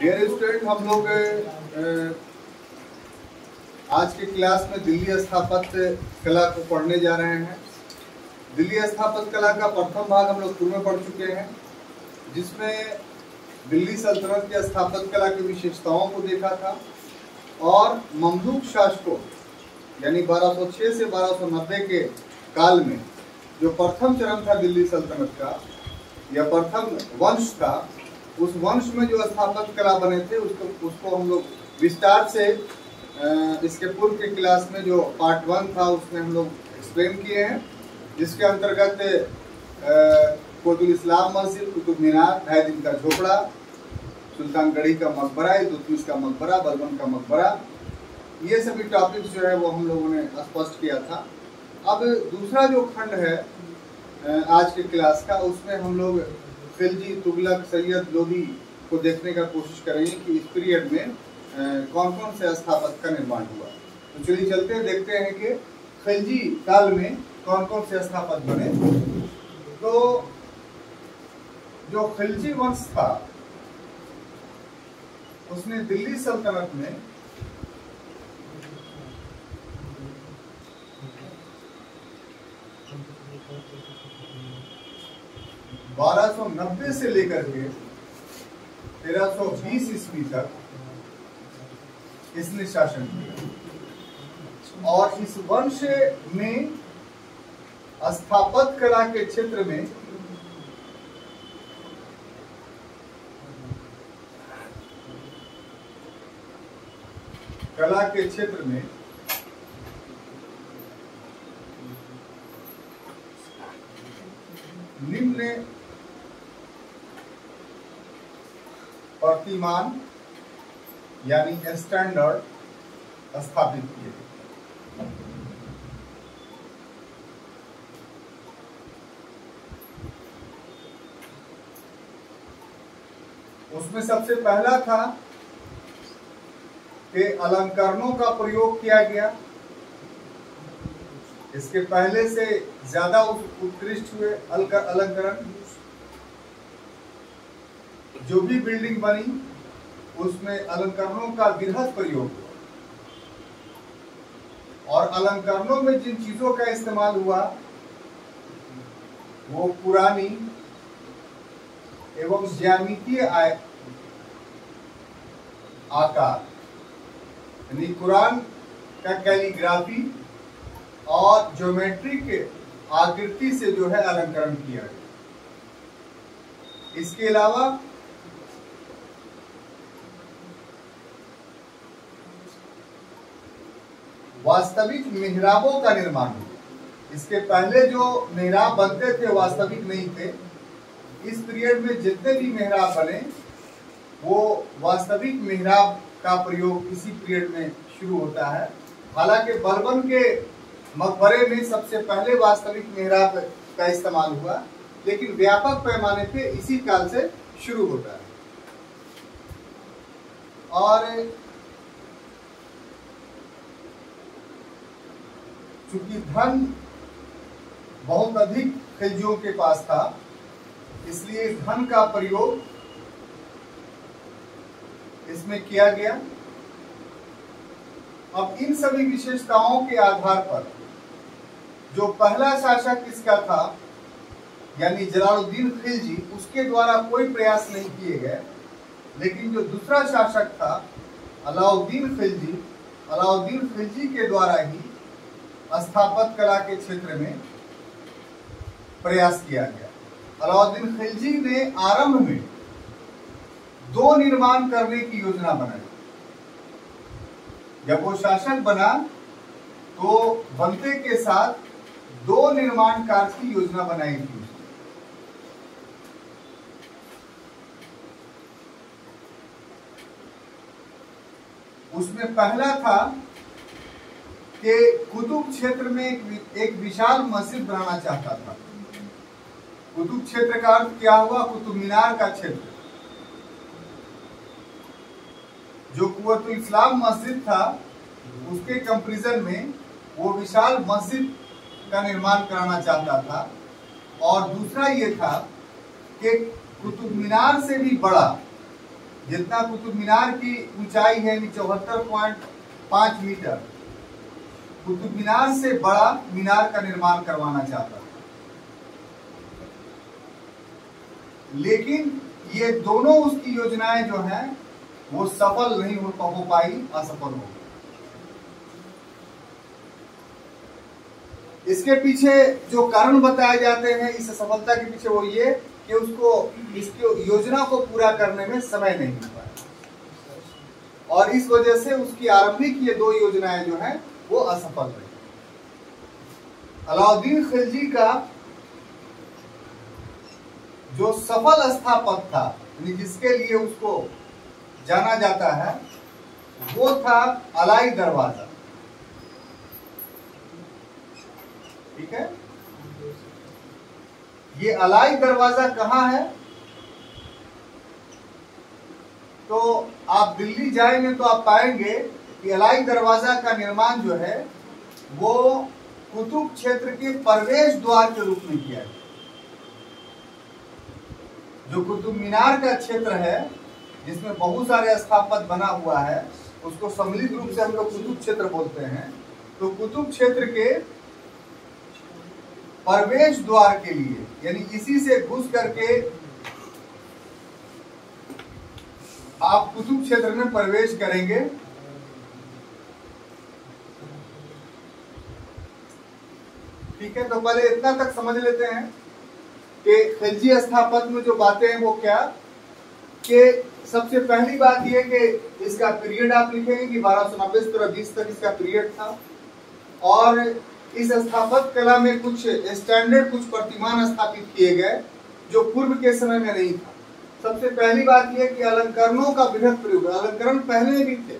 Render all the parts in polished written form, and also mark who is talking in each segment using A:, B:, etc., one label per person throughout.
A: Dear student, हम लोग आज के क्लास में दिल्ली स्थापत्य कला को पढ़ने जा रहे हैं। दिल्ली स्थापत्य कला का प्रथम भाग हम लोग पूर्व में पढ़ चुके हैं, जिसमें दिल्ली सल्तनत की स्थापत्य कला की विशेषताओं को देखा था और ममलूक शासकों यानी 1206 से 1290 के काल में जो प्रथम चरण था दिल्ली सल्तनत का या प्रथम वंश था, उस वंश में जो स्थापत्य कला बने थे उसको हम लोग विस्तार से इसके पूर्व के क्लास में जो पार्ट 1 था उसमें हम लोग एक्सप्लेन किए हैं, जिसके अंतर्गत कुतुब इस्लाम मस्जिद, कुतुब मीनार, ढाई दिन का झोपड़ा, सुल्तानगढ़ी का मकबरा, इल्तुतमिश का मकबरा, बलबन का मकबरा, ये सभी टॉपिक्स जो है वो हम लोगों ने स्पष्ट किया था। अब दूसरा जो खंड है आज के क्लास का, उसमें हम लोग खिलजी, तुगलक, सैयद, लोदी को देखने का कोशिश करेंगे कि इस पीरियड में कौन कौन से स्थापत्य का निर्माण हुआ। तो चलिए चलते हैं, देखते हैं कि खिलजी काल में कौन कौन से स्थापत्य बने। तो जो खिलजी वंश था उसने दिल्ली सल्तनत में (1290) से लेकर के 1320 ईस्वी तक इसने शासन किया और इस वंश में स्थापत्य कला के क्षेत्र में निम्न प्रतिमान यानी स्टैंडर्ड स्थापित किए। उसमें सबसे पहला था कि अलंकरणों का प्रयोग किया गया। इसके पहले से ज्यादा उत्कृष्ट हुए अलंकरण। जो भी बिल्डिंग बनी उसमें अलंकरणों का वृहद प्रयोग हुआ और अलंकरणों में जिन चीजों का इस्तेमाल हुआ वो पुरानी एवं ज्यामितीय आकार यानी कुरान का कैलीग्राफी और ज्योमेट्रिक आकृति से जो है अलंकरण किया गया। इसके अलावा वास्तविक मेहराबों का निर्माण हुआ। इसके पहले जो मेहराब बनते थे वास्तविक नहीं थे। इस पीरियड में जितने भी मेहराब बने वो वास्तविक मेहराब का प्रयोग इसी पीरियड में शुरू होता है। हालांकि बलबन के मकबरे में सबसे पहले वास्तविक मेहराब का इस्तेमाल हुआ, लेकिन व्यापक पैमाने पे इसी काल से शुरू होता है। और चूंकि धन बहुत अधिक खिलजियों के पास था, इसलिए इस धन का प्रयोग इसमें किया गया। अब इन सभी विशेषताओं के आधार पर जो पहला शासक इसका था यानी जलालुद्दीन खिलजी, उसके द्वारा कोई प्रयास नहीं किए गए, लेकिन जो दूसरा शासक था अलाउद्दीन खिलजी के द्वारा ही स्थापत्य कला के क्षेत्र में प्रयास किया गया। अलाउद्दीन खिलजी ने आरंभ में 2 निर्माण करने की योजना बनाई। जब वो शासक बना तो बनते के साथ 2 निर्माण कार्य की योजना बनाई थी। उसमें पहला था कि कुतुब क्षेत्र में एक विशाल मस्जिद बनाना चाहता था। कुतुब क्षेत्र का अर्थ क्या हुआ? कुतुब मीनार का क्षेत्र। जो कुतुब इस्लाम मस्जिद था उसके कंपैरिजन में वो विशाल मस्जिद का निर्माण कराना चाहता था। और दूसरा ये था कि कुतुब मीनार से भी बड़ा जितना कुतुब मीनार की ऊंचाई है 74.5 मीटर, कुतुब मीनार से बड़ा मीनार का निर्माण करवाना चाहता था। लेकिन ये दोनों उसकी योजनाएं जो हैं वो सफल नहीं हो पाई, असफल हो गई। इसके पीछे जो कारण बताए जाते हैं इस असफलता के पीछे वो ये कि उसको इसकी योजना को पूरा करने में समय नहीं मिल पाया, और इस वजह से उसकी आरंभिक ये दो योजनाएं जो हैं वो असफल रही। अलाउद्दीन खिलजी का जो सफल स्थापक था, जिसके लिए उसको जाना जाता है, वो था अलाई दरवाजा। ठीक है, ये अलाई दरवाजा कहाँ है? तो आप दिल्ली जाएंगे तो आप पाएंगे कि अलाई दरवाजा का निर्माण जो है वो कुतुब क्षेत्र के प्रवेश द्वार के रूप में किया है। जो कुतुब मीनार का क्षेत्र है जिसमें बहुत सारे स्थापत्य बना हुआ है, उसको सम्मिलित रूप से हम लोग कुतुब क्षेत्र बोलते हैं। तो कुतुब क्षेत्र के प्रवेश द्वार के लिए, यानी इसी से घुस करके आप कुतुब क्षेत्र में प्रवेश करेंगे। ठीक है, तो पहले इतना तक समझ लेते हैं कि खिलजी स्थापत्य में जो बातें हैं वो क्या, कि सबसे पहली बात यह कि इसका पीरियड आप लिखेंगे कि 1290 से 1320 तक इसका पीरियड था, और इस स्थापत्य कला में कुछ स्टैंडर्ड, कुछ प्रतिमान स्थापित किए गए जो पूर्व के समय में नहीं था। सबसे पहली बात यह कि अलंकरणों का वृहद प्रयोग। अलंकरण पहले भी थे,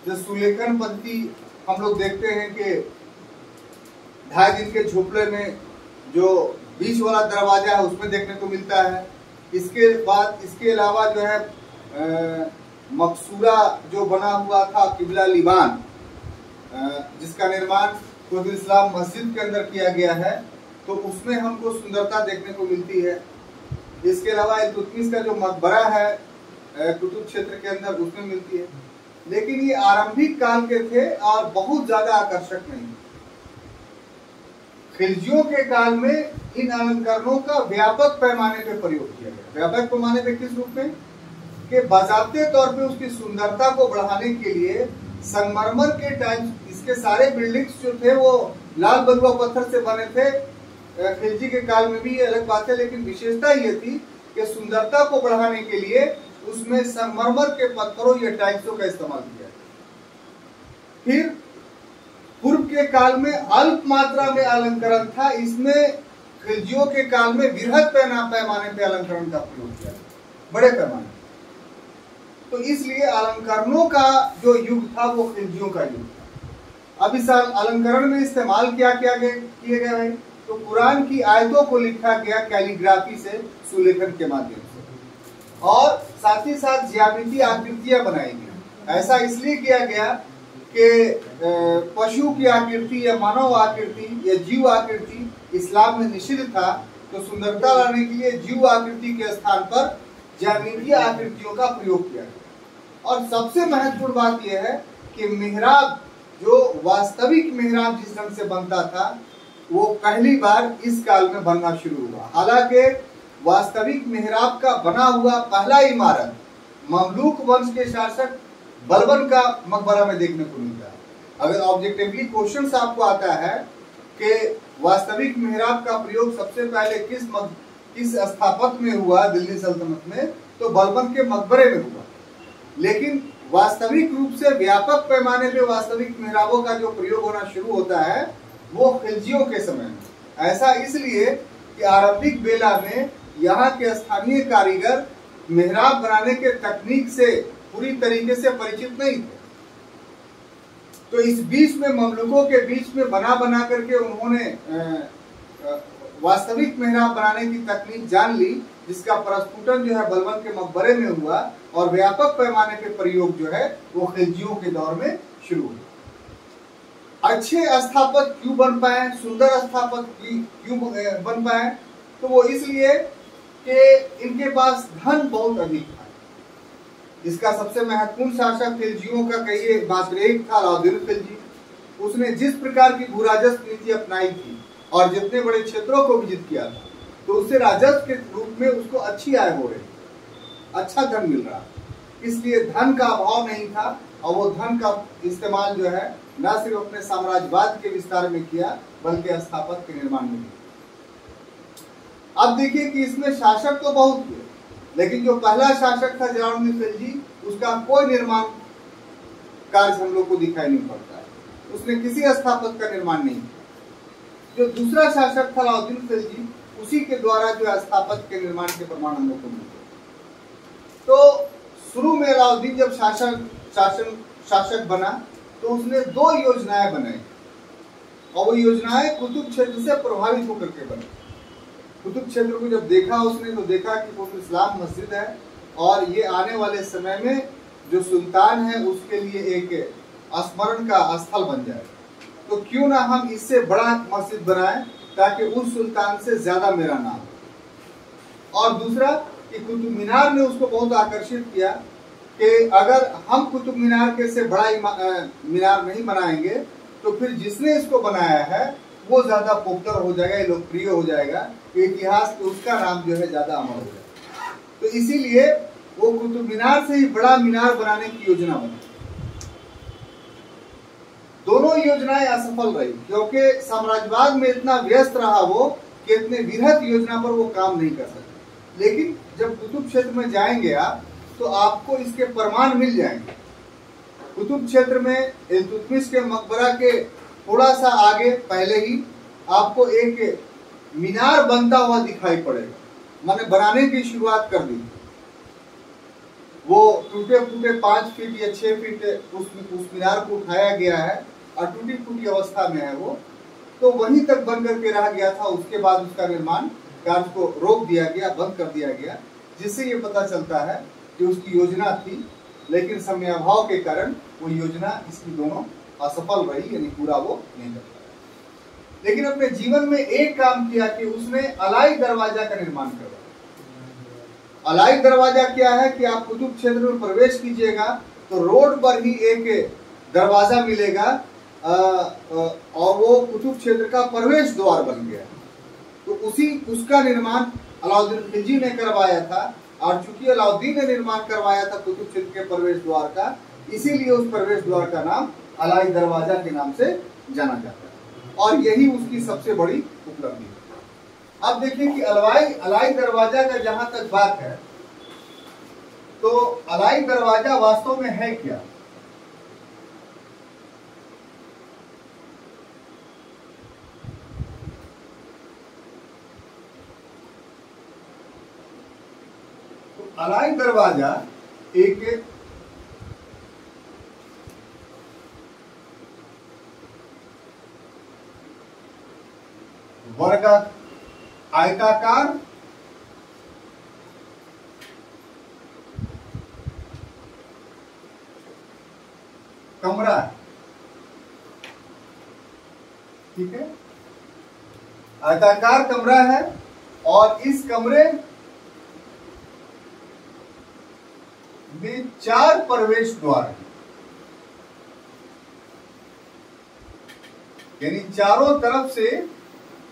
A: जो सुलेखन पद्धति हम लोग देखते हैं कि 2.5 दिन के झोपड़े में जो बीच वाला दरवाजा है उसमें देखने को मिलता है। इसके बाद इसके अलावा जो है मकसूरा जो बना हुआ था किबला लिबान, जिसका निर्माण कुतुब इस्लाम मस्जिद के अंदर किया गया है, तो उसमें हमको सुंदरता देखने को मिलती है। इसके अलावा इल्तुतमिश का जो मकबरा है कुतुब क्षेत्र के अंदर, उसमें मिलती है। लेकिन ये आरंभिक काल के थे और बहुत ज्यादा आकर्षक नहीं। खिलजियों के काल में इन अलंकरणों का व्यापक पैमाने पे प्रयोग किया गया। व्यापक पैमाने पे किस रूप में? कि बाज़ाब्ते तौर पे उसकी सुंदरता को बढ़ाने के लिए संगमरमर के टाइम इसके सारे बिल्डिंग्स जो थे वो लाल बलुआ पत्थर से बने थे। खिलजी के काल में भी ये अलग बात है, लेकिन विशेषता ये थी कि सुंदरता को बढ़ाने के लिए उसमें संगमरमर के पत्थरों या टाइल्सों का इस्तेमाल किया। फिर पूर्व के काल में अल्प मात्रा में अलंकरण था, इसमें खिलजियों के काल में वृहद पैमाने पे अलंकरण का प्रयोग किया, बड़े पैमाने। तो इसलिए अलंकरणों का जो युग था वो खिलजियों का युग था। अब इस अलंकरण में इस्तेमाल क्या किए गए भाई? तो कुरान की आयतों को लिखा गया कैलीग्राफी से, सुलेखन के माध्यम से, और साथ ही साथ ज्यामितीय आकृतियां बनाई गई। ऐसा इसलिए किया गया कि पशु की आकृति या मानव आकृति या जीव आकृति इस्लाम में निषिद्ध था, तो सुंदरता लाने के लिए जीव आकृति के स्थान पर ज्यामितीय आकृतियों का प्रयोग किया गया। और सबसे महत्वपूर्ण बात यह है कि मिहराब, जो वास्तविक मिहराब जिस ढंग से बनता था, वो पहली बार इस काल में बनना शुरू हुआ। हालांकि वास्तविक मिहराब का बना हुआ पहला इमारत ममलूक वंश के शासक बलबन का मकबरा में देखने को मिलता है। अगर ऑब्जेक्टिवली क्वेश्चन आपको आता है कि वास्तविक मिहराब का प्रयोग सबसे पहले किस स्थापत्य में हुआ दिल्ली सल्तनत में, तो बलबन के मकबरे में हुआ। लेकिन वास्तविक रूप से व्यापक पैमाने पे वास्तविक मिहराबों का जो प्रयोग होना शुरू होता है वो खिलजियों के समय में। ऐसा इसलिए कि आरंभिक बेला में यहाँ के स्थानीय कारीगर मिहराब बनाने के तकनीक से पूरी तरीके से परिचित नहीं थे। तो इस बीच में ममलूकों के बीच में बना करके उन्होंने वास्तविक मिहराब बनाने की तकनीक जान ली, जिसका प्रस्फुटन जो है बलबन के मकबरे में हुआ, और व्यापक पैमाने पे प्रयोग जो है वो खिलजियों के दौर में शुरू हुआ। अच्छे स्थापत्य क्यों बन पाए, सुंदर स्थापत्य क्यों बन पाए? तो वो इसलिए कि इनके पास धन बहुत अधिक था। इसका सबसे महत्वपूर्ण शासक खिलजियों का कहिए मात्र एक था, अलाउद्दीन खिलजी। उसने जिस प्रकार की भू राजस्व नीति अपनाई थी और जितने बड़े क्षेत्रों को विजित किया था, तो उससे राजस्व के रूप में उसको अच्छी आय हो रही, अच्छा धन मिल रहा। इसलिए धन का अभाव नहीं था और वो धन का इस्तेमाल जो है न सिर्फ अपने साम्राज्यवाद के विस्तार में किया बल्कि स्थापत्य के निर्माण में भी। अब देखिए कि इसमें शासक तो बहुत हुए, लेकिन जो पहला शासक था जलालुद्दीन खिलजी, उसका कोई निर्माण कार्य हम लोग को दिखाई नहीं पड़ता है। उसने किसी स्थापत्य का निर्माण नहीं किया। जो दूसरा शासक था अलाउद्दीन खिलजी, उसी के द्वारा जो स्थापत्य के निर्माण के प्रमाण हम लोग को मिलते। तो शुरू में अलाउद्दीन जब शासक बना तो उसने 2 योजनाएं बनाई और वो योजनाएं कुतुब क्षेत्र से प्रभावित होकर के बनी। कुतुब क्षेत्र को जब देखा उसने तो देखा कि वो इस्लाम मस्जिद है और ये आने वाले समय में जो सुल्तान है उसके लिए एक स्मरण का स्थल बन जाए, तो क्यों ना हम इससे बड़ा मस्जिद बनाएं ताकि उस सुल्तान से ज्यादा मेरा नाम। और दूसरा कि कुतुब मीनार ने उसको बहुत आकर्षित किया कि अगर हम कुतुब मीनार के से बड़ा मीनार नहीं बनाएंगे तो फिर जिसने इसको बनाया है वो ज्यादा पॉपुलर हो जाएगा, लोकप्रिय हो जाएगा, इतिहास में उसका नाम जो है ज्यादा अमर हो जाएगा। तो इसीलिए वो कुतुब मीनार से ही बड़ा मीनार बनाने की योजना बनी। दोनों योजनाएं असफल रही क्योंकि साम्राज्यवाद में इतना व्यस्त रहा वो कि इतने वृहद योजना पर वो काम नहीं कर सके। लेकिन जब कुतुब क्षेत्र में जाएंगे आप तो आपको इसके प्रमाण मिल जाएंगे। कुतुब क्षेत्र में इल्तुतमिश के मकबरा के थोड़ा सा आगे पहले ही आपको एक मीनार बनता हुआ दिखाई पड़ेगा, मैंने बनाने की शुरुआत कर दी। वो टूटे फूटे 5 फीट या 6 फीट उस मीनार को उठाया गया है और टूटी फूटी अवस्था में है वो, तो वहीं तक बन करके रह गया था। उसके बाद उसका निर्माण कार्य को रोक दिया गया, बंद कर दिया गया, जिससे ये पता चलता है कि उसकी योजना थी लेकिन समय अभाव के कारण वो योजना इसकी दोनों असफल रही, यानी पूरा वो नहीं कर पाया। लेकिन अपने जीवन में एक काम किया कि उसने अलाई दरवाजा का निर्माण करवाया। अलाई दरवाजा क्या है कि आप कुतुब क्षेत्र में प्रवेश कीजिएगा तो रोड पर ही एक दरवाजा मिलेगा और वो कुतुब क्षेत्र का प्रवेश द्वार बन गया। तो उसका निर्माण अलाउद्दीन खिलजी ने करवाया था और चूंकि अलाउद्दीन ने निर्माण करवाया था कुतुब क्षेत्र के प्रवेश द्वार का, इसीलिए उस प्रवेश द्वार का नाम अलाई दरवाजा के नाम से जाना जाता है और यही उसकी सबसे बड़ी उपलब्धि है। अब देखिए कि अलाई दरवाजा का जहां तक बात है तो अलाई दरवाजा वास्तव में है क्या? तो अलाई दरवाजा एक आयताकार कमरा है, ठीक है, आयताकार कमरा है और इस कमरे में 4 प्रवेश द्वार हैं, यानी चारों तरफ से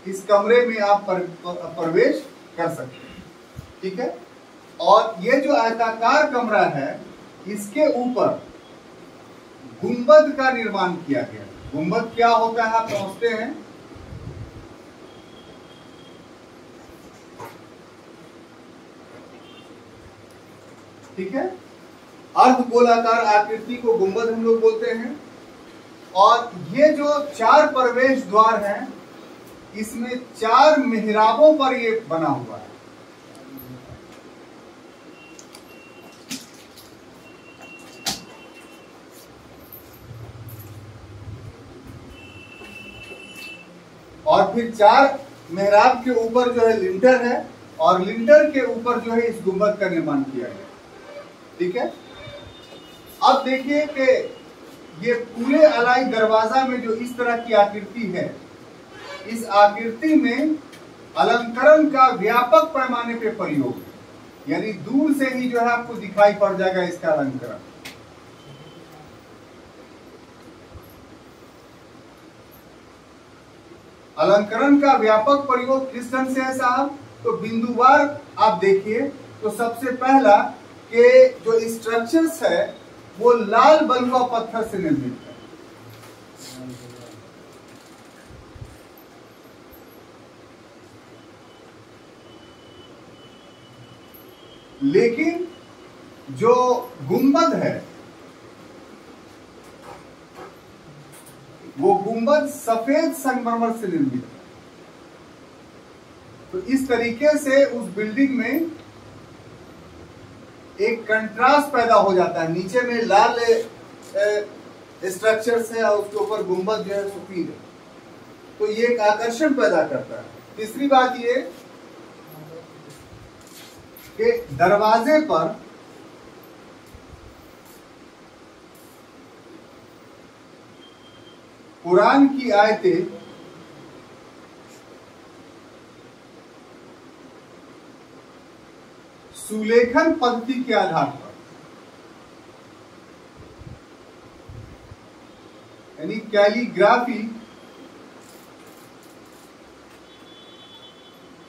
A: इस कमरे में आप प्रवेश कर सकते हैं, ठीक है। और ये जो आयताकार कमरा है इसके ऊपर गुंबद का निर्माण किया गया। गुंबद क्या होता है आप समझते हैं? ठीक है, अर्धगोलाकार आकृति को गुंबद हम लोग बोलते हैं। और ये जो 4 प्रवेश द्वार हैं इसमें 4 मिहराबों पर ये बना हुआ है। और फिर 4 मेहराब के ऊपर जो है लिंटर है और लिंटर के ऊपर जो है इस गुंबद का निर्माण किया गया, ठीक है। अब देखिए कि ये पूरे अलाई दरवाजा में जो इस तरह की आकृति है, इस आकृति में अलंकरण का व्यापक पैमाने पे प्रयोग है। यानी दूर से ही जो है आपको दिखाई पड़ जाएगा इसका अलंकरण। अलंकरण का व्यापक प्रयोग किस ढंग से है साहब? तो बिंदुवार आप देखिए तो सबसे पहला के जो स्ट्रक्चर्स है वो लाल बलुआ पत्थर से निर्मित है। लेकिन जो गुंबद है वो गुंबद सफेद संगमरमर से निर्मित है। तो इस तरीके से उस बिल्डिंग में एक कंट्रास्ट पैदा हो जाता है, नीचे में लाल स्ट्रक्चर्स है और उसके ऊपर गुंबद जो है सफेद है, तो ये एक आकर्षण पैदा करता है। तीसरी बात ये कि दरवाजे पर कुरान की आयतें सुलेखन पद्धति के आधार पर, यानी कैलीग्राफी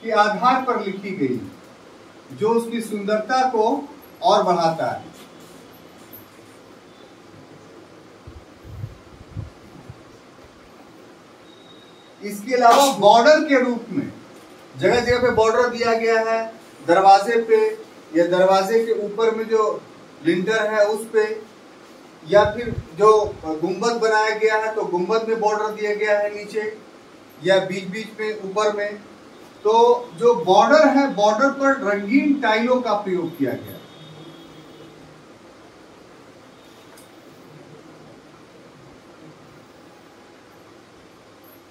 A: के आधार पर लिखी गई, जो उसकी सुंदरता को और बढ़ाता है। इसके अलावा बॉर्डर के रूप में जगह जगह पे बॉर्डर दिया गया है, दरवाजे पे या दरवाजे के ऊपर में जो लिंटर है उस पे, या फिर जो गुंबद बनाया गया है तो गुंबद में बॉर्डर दिया गया है नीचे या बीच बीच में ऊपर में। तो जो बॉर्डर है बॉर्डर पर रंगीन टाइलों का प्रयोग किया गया।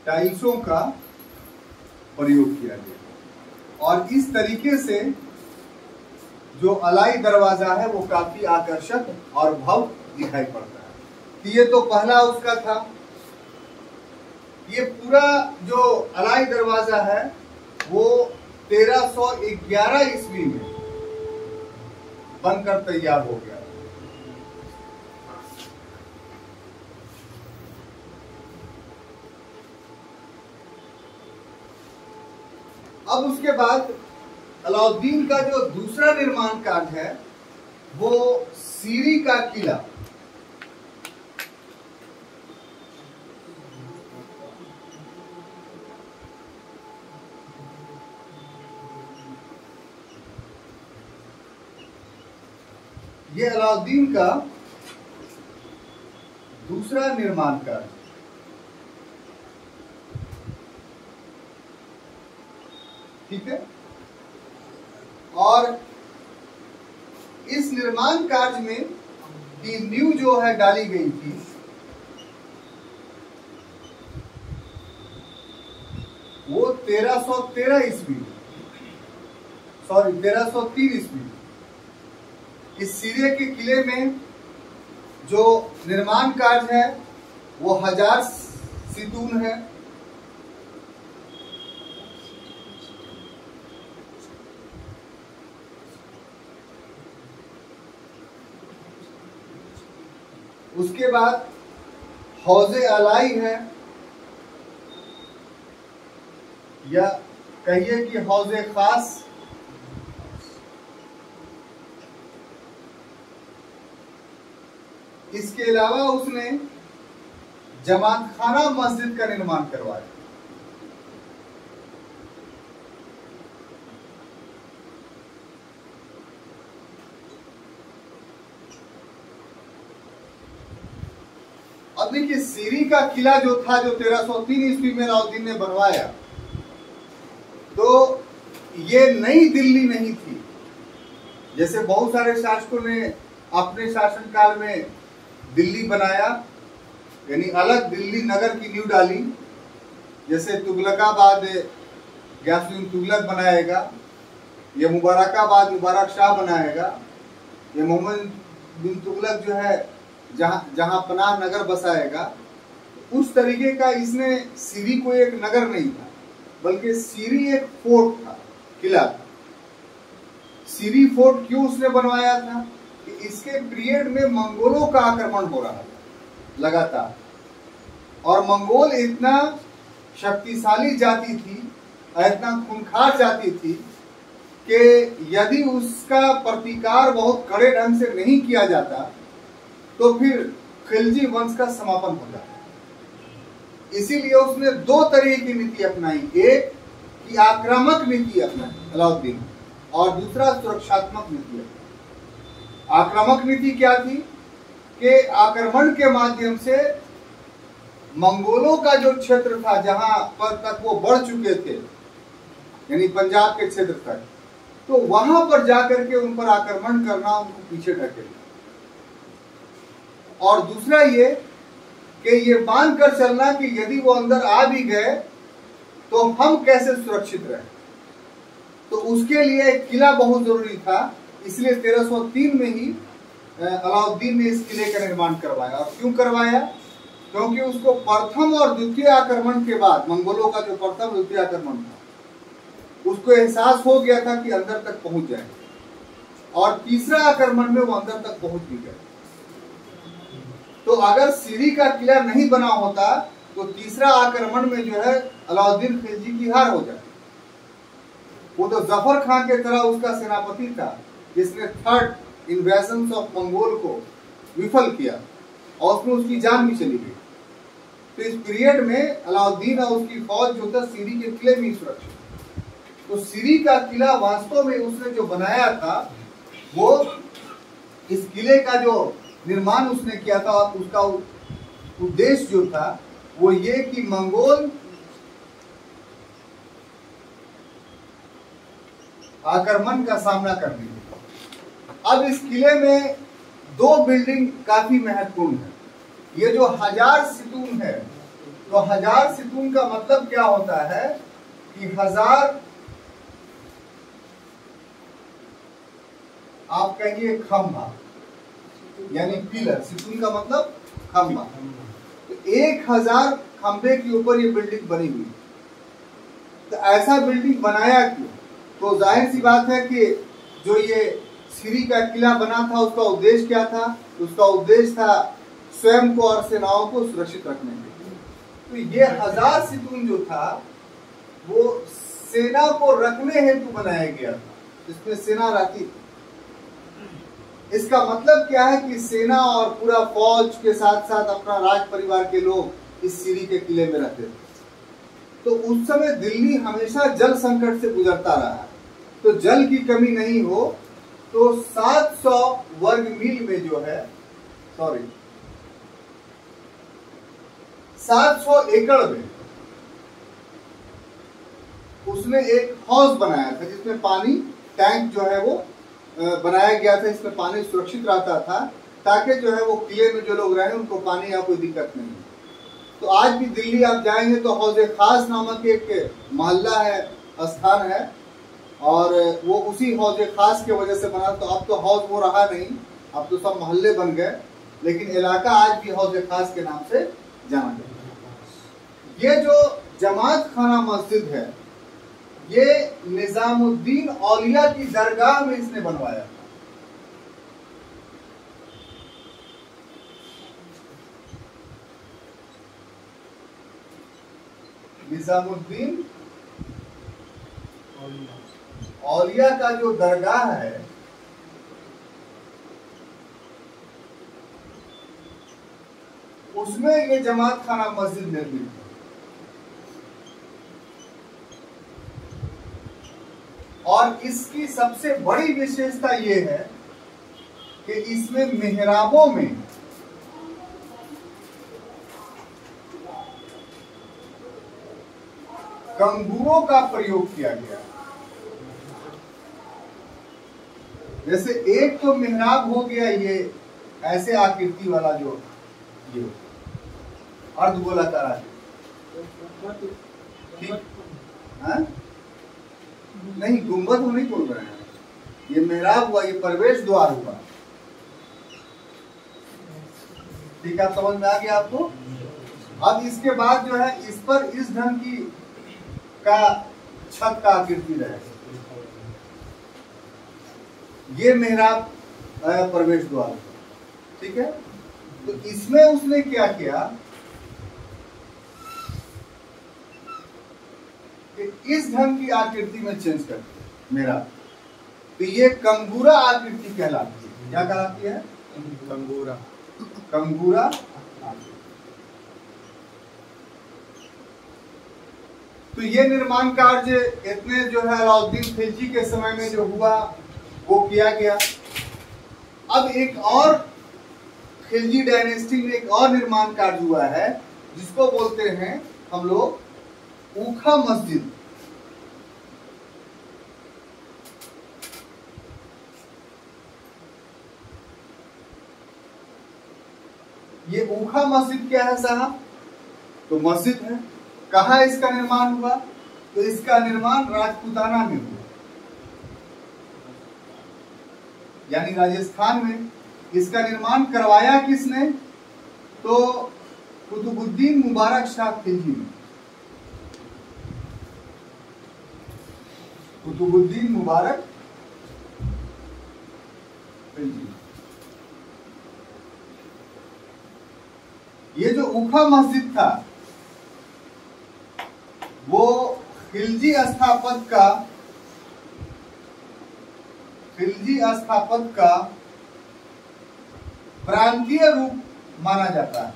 A: टाइल्सों का प्रयोग किया गया और इस तरीके से जो अलाई दरवाजा है वो काफी आकर्षक और भव्य दिखाई पड़ता है। तो ये तो पहला उसका था। ये पूरा जो अलाई दरवाजा है वो 1311 ईस्वी में बनकर तैयार हो गया। अब उसके बाद अलाउद्दीन का जो दूसरा निर्माण कार्य है वो सीरी का किला। ये अलाउद्दीन का दूसरा निर्माण कार्य। ठीक है, और इस निर्माण कार्य में की नींव जो है डाली गई थी वो 1313 ईस्वी, सॉरी 1303 ईस्वी। इस सीरिया के किले में जो निर्माण कार्य है वो 1000 सितून है। उसके बाद हौजे अलाई है, या कहिए कि हौजे खास। इसके अलावा उसने जमात खाना मस्जिद का निर्माण करवाया। अब देखिए सीरी का किला जो था, जो 1303 ईस्वी में अलाउद्दीन ने बनवाया, तो ये नई दिल्ली नहीं थी। जैसे बहुत सारे शासकों ने अपने शासनकाल में दिल्ली बनाया, यानी अलग दिल्ली नगर की नींव डाली। जैसे तुगलकाबाद गयासुद्दीन तुगलक बनाएगा, या मुबारकाबाद मुबारक शाह बनाएगा, या मोहम्मद बिन तुगलक जो है जहां पनाह नगर बसाएगा। उस तरीके का इसने सीरी को एक नगर नहीं था, बल्कि सीरी एक फोर्ट था, किला था। सीरी फोर्ट क्यों उसने बनवाया था कि इसके पीरियड में मंगोलों का आक्रमण हो रहा था लगातार, और मंगोल इतना शक्तिशाली जाति थी, इतना खूंखार जाति थी कि यदि उसका प्रतिकार बहुत कड़े ढंग से नहीं किया जाता तो फिर खिलजी वंश का समापन हो जाता। इसीलिए उसने दो तरह की नीति अपनाई, एक की आक्रामक नीति अपनाई अलाउद्दीन, और दूसरा सुरक्षात्मक नीति अपनाई। आक्रामक नीति क्या थी कि आक्रमण के माध्यम से मंगोलों का जो क्षेत्र था जहां पर तक वो बढ़ चुके थे, यानी पंजाब के क्षेत्र तक, तो वहां पर जाकर के उन पर आक्रमण करना, उनको पीछे ढकेलना। और दूसरा ये कि ये मान कर चलना कि यदि वो अंदर आ भी गए तो हम कैसे सुरक्षित रहे। तो उसके लिए एक किला बहुत जरूरी था, इसलिए 1303 में ही अलाउद्दीन ने इस किले का निर्माण करवाया। और क्यों करवाया? क्योंकि उसको प्रथम और द्वितीय आक्रमण के बाद, मंगोलों का जो प्रथम द्वितीय आक्रमण था, उसको एहसास हो गया था कि अंदर तक पहुंच जाए, और तीसरा आक्रमण में वो अंदर तक पहुंच भी गए। तो अगर सीरी का किला नहीं बना होता तो तीसरा आक्रमण में जो है अलाउद्दीन खिलजी की हार हो जाती। वो तो जफर खान के तरह उसका सेनापति था जिसने थर्ड इन्वेजन ऑफ मंगोल को विफल किया और उसमें उसकी जान भी चली गई। तो इस पीरियड में अलाउद्दीन और उसकी फौज जो था सीरी के किले में सुरक्षित। तो सीरी का किला वास्तव में उसने जो बनाया था, वो इस किले का जो निर्माण उसने किया था, और उसका उद्देश्य जो था वो ये कि मंगोल आक्रमण का सामना करने के। अब इस किले में दो बिल्डिंग काफी महत्वपूर्ण है। ये जो 1000 सितून है, तो 1000 सितून का मतलब क्या होता है कि 1000 आप कहिए खंभा, यानी पिलर। सितून का मतलब खंभा। तो 1000 खंभे के ऊपर ये बिल्डिंग बनी हुई। तो ऐसा बिल्डिंग बनाया क्यों? तो जाहिर सी बात है कि जो ये सीरी का किला बना था उसका उद्देश्य क्या था? उसका उद्देश्य था स्वयं को और सेनाओं को सुरक्षित रखने के लिए। तो ये 1000 सितून जो था वो सेना को रखने हेतु बनाया गया था, इसमें सेना रहती थी। इसका मतलब क्या है कि सेना और पूरा फौज के साथ साथ अपना राज परिवार के लोग इस सीरी के किले में रहते थे। तो उस समय दिल्ली हमेशा जल संकट से गुजरता रहा है। तो जल की कमी नहीं हो तो 700 वर्ग मील में जो है, 700 एकड़ में उसने एक हाउस बनाया था जिसमें पानी टैंक जो है वो बनाया गया था। इसमें पानी सुरक्षित रहता था ताकि जो है वो किले में जो लोग रहे उनको पानी या कोई दिक्कत नहीं। तो आज भी दिल्ली आप जाएंगे तो हौज खास नामक एक मोहल्ला है, स्थान है, और वो उसी हौज खास की वजह से बना। तो अब तो हौज वो रहा नहीं, अब तो सब मोहल्ले बन गए, लेकिन इलाका आज भी हौज खास के नाम से जाना जाता है। ये जो जमात खाना मस्जिद है, ये निजामुद्दीन औलिया की दरगाह में इसने बनवाया था। निजामुद्दीन औलिया का जो दरगाह है, उसमें ये जमात खाना मस्जिद निर्मित है। और इसकी सबसे बड़ी विशेषता ये है कि इसमें मेहराबों में कंगूरों का प्रयोग किया गया। जैसे एक तो मेहराब हो गया ये ऐसे आकृति वाला, जो ये अर्धगोलाकार, ठीक है? नहीं, गुंबद हम नहीं बोल रहे हैं, ये मेहराब हुआ, ये प्रवेश द्वार हुआ। ठीक है, आप समझ में आ गया आपको? अब इसके बाद जो है इस पर इस ढंग की का छत का आकृति रहेगा। ये मेहराब प्रवेश द्वार, ठीक है। तो इसमें उसने क्या किया कि इस ढंग की आकृति में चेंज कर दिया मेहराब। तो ये कंगूरा आकृति कहलाती है। क्या कहलाती है?
B: कंगूरा।
A: कंगूरा। तो ये निर्माण कार्य इतने जो है अलाउद्दीन खिलजी के समय में जो हुआ वो किया गया। अब एक और खिलजी डायनेस्टी में एक और निर्माण कार्य हुआ है जिसको बोलते हैं हम लोग ऊखा मस्जिद। ये ऊखा मस्जिद क्या है साहब? तो मस्जिद है। कहाँ इसका निर्माण हुआ? तो इसका निर्माण राजपूताना में हुआ, यानी राजस्थान में। इसका निर्माण करवाया किसने? तो कुतुबुद्दीन मुबारक शाह खिलजी ने। कुतुबुद्दीन मुबारक खिलजी। ये जो ऊखा मस्जिद था वो खिलजी स्थापत्य का प्रांतीय रूप माना जाता है।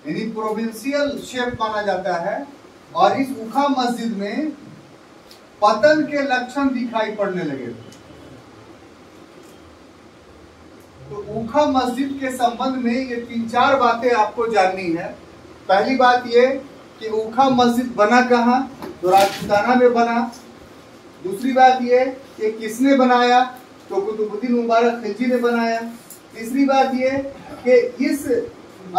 A: यानी प्रोविंशियल शेप माना जाता है। और इस ऊखा मस्जिद में पतन के लक्षण दिखाई पड़ने लगे थे। तो ऊखा मस्जिद के संबंध में ये 3-4 बातें आपको जाननी है। पहली बात ये कि ऊखा मस्जिद बना कहाँ? तो राजपूताना में बना। दूसरी बात ये कि किसने बनाया? तो कुतुबुद्दीन मुबारक खिलजी ने बनाया। तीसरी बात ये कि इस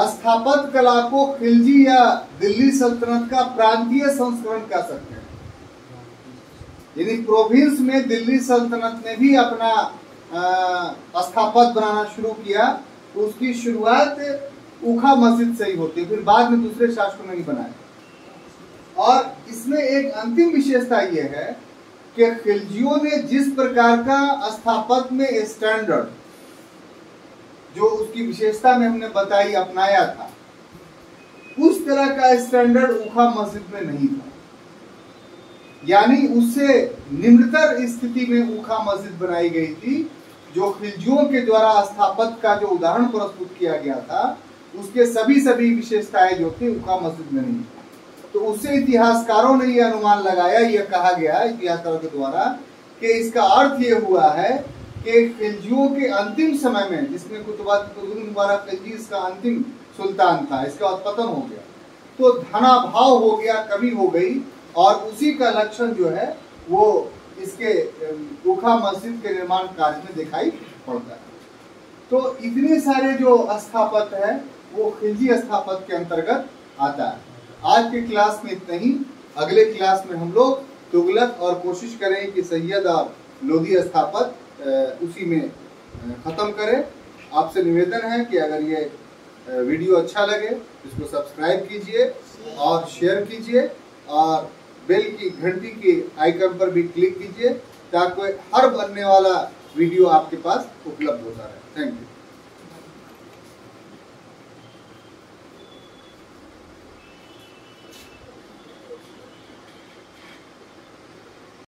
A: स्थापत्य कला को खिलजी या दिल्ली सल्तनत का प्रांतीय संस्करण कह सकते हैं। यानी प्रोविंस में दिल्ली सल्तनत ने भी अपना स्थापत्य बनाना शुरू किया। तो उसकी शुरुआत ऊखा मस्जिद से ही होती है, फिर बाद में दूसरे शासकों ने ही बनाया। और इसमें एक अंतिम विशेषता यह है कि खिलजियों ने जिस प्रकार का स्थापत्य में स्टैंडर्ड जो उसकी विशेषता में हमने बताई अपनाया था, उस तरह का स्टैंडर्ड ऊखा मस्जिद में नहीं था। यानी उससे निम्नतर स्थिति में ऊखा मस्जिद बनाई गई थी। जो खिलजियों के द्वारा स्थापत्य का जो उदाहरण प्रस्तुत किया गया था उसके सभी विशेषताएं जो थी ऊखा मस्जिद में नहीं थी। तो उससे इतिहासकारों ने यह अनुमान लगाया, यह कहा गया इतिहासकारों के द्वारा कि इसका अर्थ ये हुआ है कि खिलजियों के अंतिम समय में, जिसमें कुतुबुद्दीन मुबारक खिलजी इसका अंतिम सुल्तान था, इसका पतन हो गया, तो धनाभाव हो गया, कमी हो गई। और उसी का लक्षण जो है वो इसके ऊखा मस्जिद के निर्माण कार्य में दिखाई पड़ता है। तो इतने सारे जो स्थापत्य है वो खिलजी स्थापत्य के अंतर्गत आता है। आज के क्लास में इतना ही। अगले क्लास में हम लोग तुगलक और कोशिश करें कि सैयद और लोधी स्थापत्य उसी में खत्म करें। आपसे निवेदन है कि अगर ये वीडियो अच्छा लगे इसको सब्सक्राइब कीजिए और शेयर कीजिए और बेल की घंटी की आइकन पर भी क्लिक कीजिए ताकि हर बनने वाला वीडियो आपके पास उपलब्ध होता रहे। Thank you.